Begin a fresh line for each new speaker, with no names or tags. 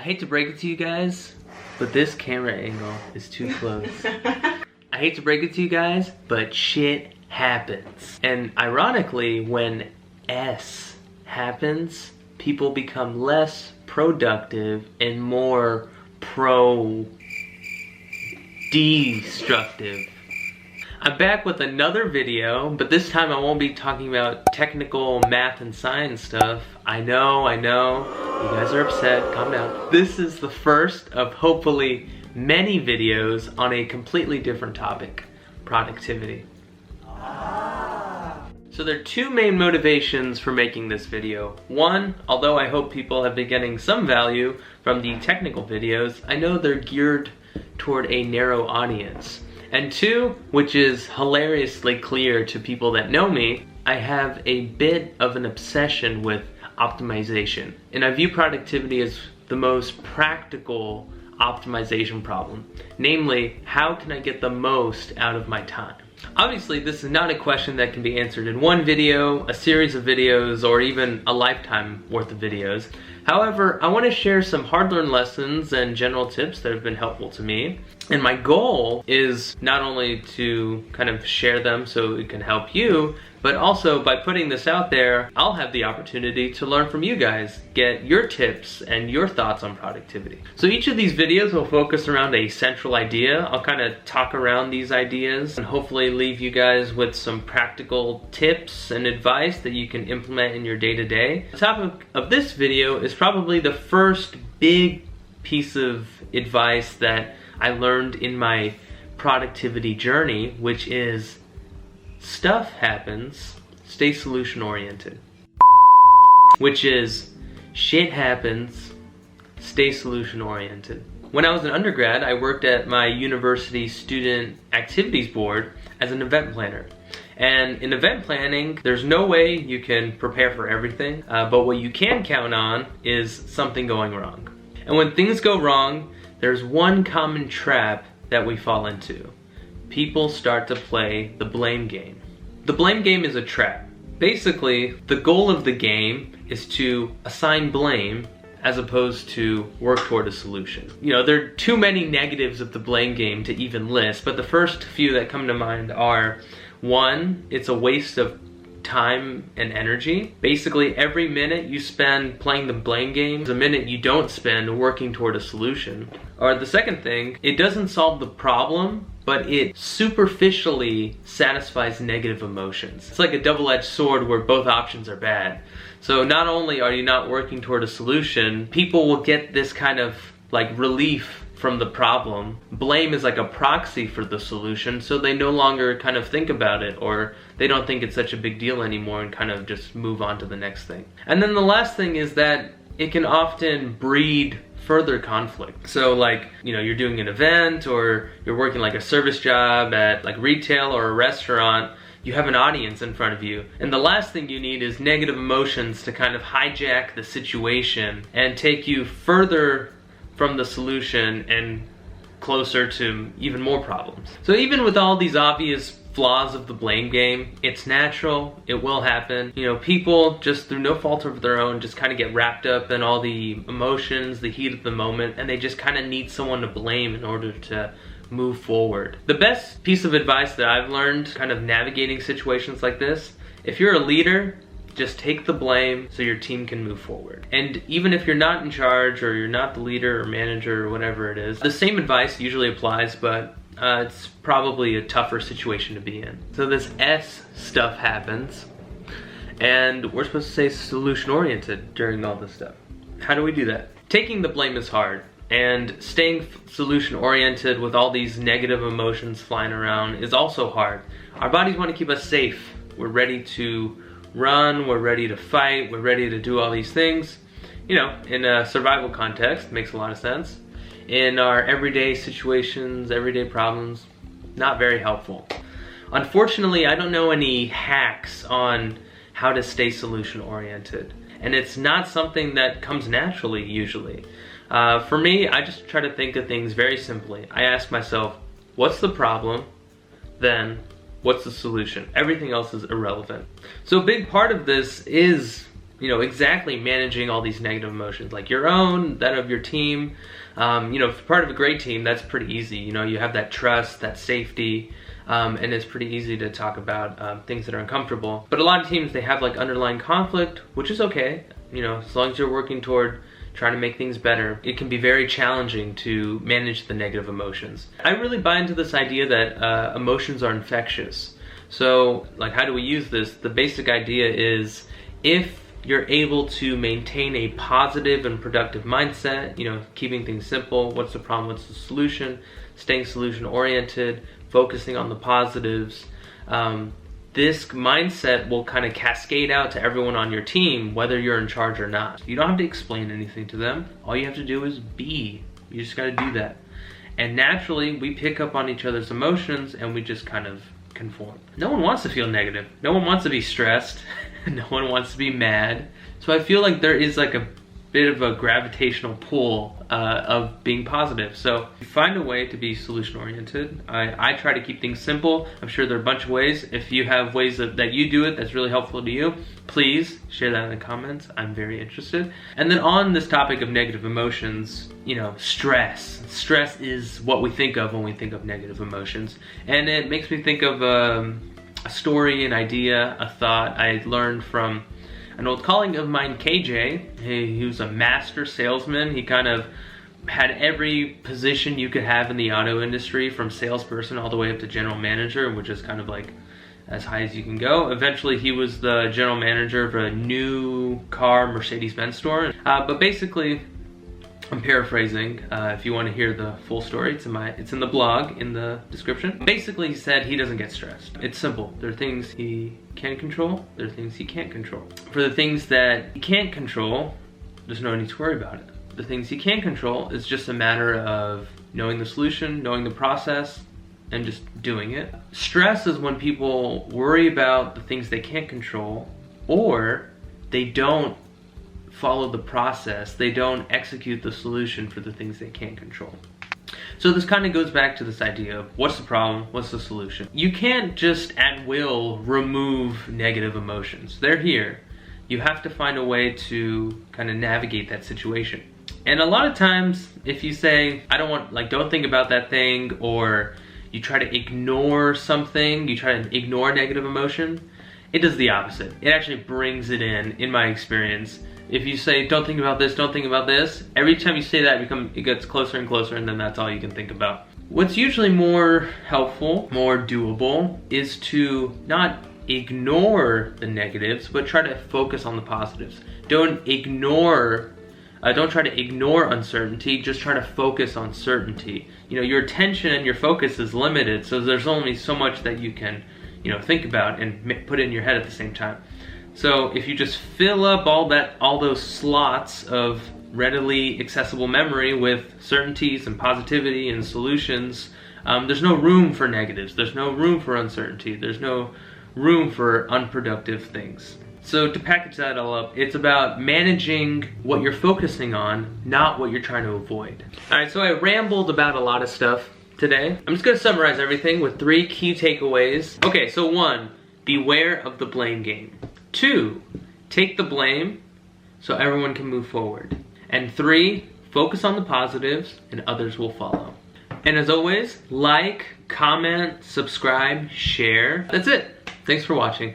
hate to break it to you guys, but this camera angle is too close. I hate to break it to you guys, but shit happens. And ironically, when S happens, people become less productive and more destructive. I'm back with another video, but this time I won't be talking about technical math and science stuff. I know, you guys are upset, calm down. This is the first of hopefully many videos on a completely different topic, productivity. So there are two main motivations for making this video. One, although I hope people have been getting some value from the technical videos, I know they're geared toward a narrow audience. And two, which is hilariously clear to people that know me, I have a bit of an obsession with optimization. And I view productivity as the most practical optimization problem. Namely, how can I get the most out of my time? Obviously, this is not a question that can be answered in one video, a series of videos, or even a lifetime worth of videos. However, I want to share some hard-learned lessons and general tips that have been helpful to me. And my goal is not only to kind of share them so it can help you, but also by putting this out there, I'll have the opportunity to learn from you guys, get your tips and your thoughts on productivity. So each of these videos will focus around a central idea. I'll kind of talk around these ideas and hopefully leave you guys with some practical tips and advice that you can implement in your day-to-day. The topic of this video is probably the first big piece of advice that I learned in my productivity journey, which is stuff happens, stay solution oriented. Which is shit happens, stay solution oriented. When I was an undergrad, I worked at my university student activities board as an event planner. And in event planning, there's no way you can prepare for everything, but what you can count on is something going wrong. And when things go wrong, there's one common trap that we fall into. People start to play the blame game. The blame game is a trap. Basically, the goal of the game is to assign blame as opposed to work toward a solution. You know, there are too many negatives of the blame game to even list, but the first few that come to mind are, one, it's a waste of time and energy. Basically, every minute you spend playing the blame game is a minute you don't spend working toward a solution. Or the second thing, it doesn't solve the problem, but it superficially satisfies negative emotions. It's like a double-edged sword where both options are bad. So not only are you not working toward a solution, people will get this kind of like relief from the problem. Blame is like a proxy for the solution, so they no longer kind of think about it, or they don't think it's such a big deal anymore and kind of just move on to the next thing. And then the last thing is that it can often breed further conflict. So like, you know, you're doing an event or you're working like a service job at like retail or a restaurant, you have an audience in front of you, and the last thing you need is negative emotions to kind of hijack the situation and take you further from the solution and closer to even more problems. So even with all these obvious flaws of the blame game, it's natural, it will happen. You know, people just through no fault of their own just kind of get wrapped up in all the emotions, the heat of the moment, and they just kind of need someone to blame in order to move forward. The best piece of advice that I've learned kind of navigating situations like this, if you're a leader, just take the blame so your team can move forward. And even if you're not in charge or you're not the leader or manager or whatever it is, the same advice usually applies, but it's probably a tougher situation to be in. So this S stuff happens, and we're supposed to stay solution oriented during all this stuff. How do we do that? Taking the blame is hard, and staying solution oriented with all these negative emotions flying around is also hard. Our bodies want to keep us safe. We're ready to run, we're ready to fight, we're ready to do all these things. You know, in a survival context, makes a lot of sense. In our everyday situations, everyday problems, not very helpful. Unfortunately, I don't know any hacks on how to stay solution oriented, and it's not something that comes naturally usually. For me, I just try to think of things very simply. I ask myself, what's the problem? Then, what's the solution? Everything else is irrelevant. So a big part of this is exactly managing all these negative emotions, like your own, that of your team. If part of a great team, that's pretty easy. You have that trust, that safety, and it's pretty easy to talk about things that are uncomfortable. But a lot of teams, they have like underlying conflict, which is okay. As long as you're working toward trying to make things better. It can be very challenging to manage the negative emotions. I really buy into this idea that emotions are infectious. So, like, how do we use this? The basic idea is, if you're able to maintain a positive and productive mindset, keeping things simple, what's the problem, what's the solution, staying solution oriented, focusing on the positives, this mindset will kind of cascade out to everyone on your team, whether you're in charge or not. You don't have to explain anything to them. All you have to do is be. You just got to do that. And naturally, we pick up on each other's emotions and we just kind of conform. No one wants to feel negative. No one wants to be stressed. No one wants to be mad. So I feel like there is like a bit of a gravitational pull of being positive. So find a way to be solution oriented. I try to keep things simple. I'm sure there are a bunch of ways. If you have ways that you do it that's really helpful to you, please share that in the comments. I'm very interested. And then on this topic of negative emotions, stress. Stress is what we think of when we think of negative emotions. And it makes me think of a story, an idea, a thought I learned from an old colleague of mine, KJ. He was a master salesman. He kind of had every position you could have in the auto industry, from salesperson all the way up to general manager, which is kind of like as high as you can go. Eventually, he was the general manager of a new car Mercedes-Benz store. But basically, I'm paraphrasing. If you want to hear the full story, it's in the blog in the description. Basically, he said he doesn't get stressed. It's simple. There are things he can control. There are things he can't control. For the things that he can't control, there's no need to worry about it. The things he can control is just a matter of knowing the solution, knowing the process, and just doing it. Stress is when people worry about the things they can't control, or they don't follow the process, they don't execute the solution for the things they can't control. So this kind of goes back to this idea of what's the problem, what's the solution. You can't just at will remove negative emotions. They're here. You have to find a way to kind of navigate that situation. And a lot of times, if you say, don't think about that thing, or you try to ignore something, you try to ignore negative emotion, it does the opposite. It actually brings it in my experience. If you say, don't think about this, don't think about this, every time you say that, it gets closer and closer, and then that's all you can think about. What's usually more helpful, more doable, is to not ignore the negatives, but try to focus on the positives. Don't try to ignore uncertainty, just try to focus on certainty. Your attention and your focus is limited, so there's only so much that you can, think about and put in your head at the same time. So if you just fill up all those slots of readily accessible memory with certainties and positivity and solutions, there's no room for negatives, there's no room for uncertainty, there's no room for unproductive things. So to package that all up, it's about managing what you're focusing on, not what you're trying to avoid. Alright, so I rambled about a lot of stuff today. I'm just gonna summarize everything with 3 key takeaways. Okay, so 1, beware of the blame game. 2, take the blame so everyone can move forward. And 3, focus on the positives and others will follow. And as always, like, comment, subscribe, share. That's it. Thanks for watching.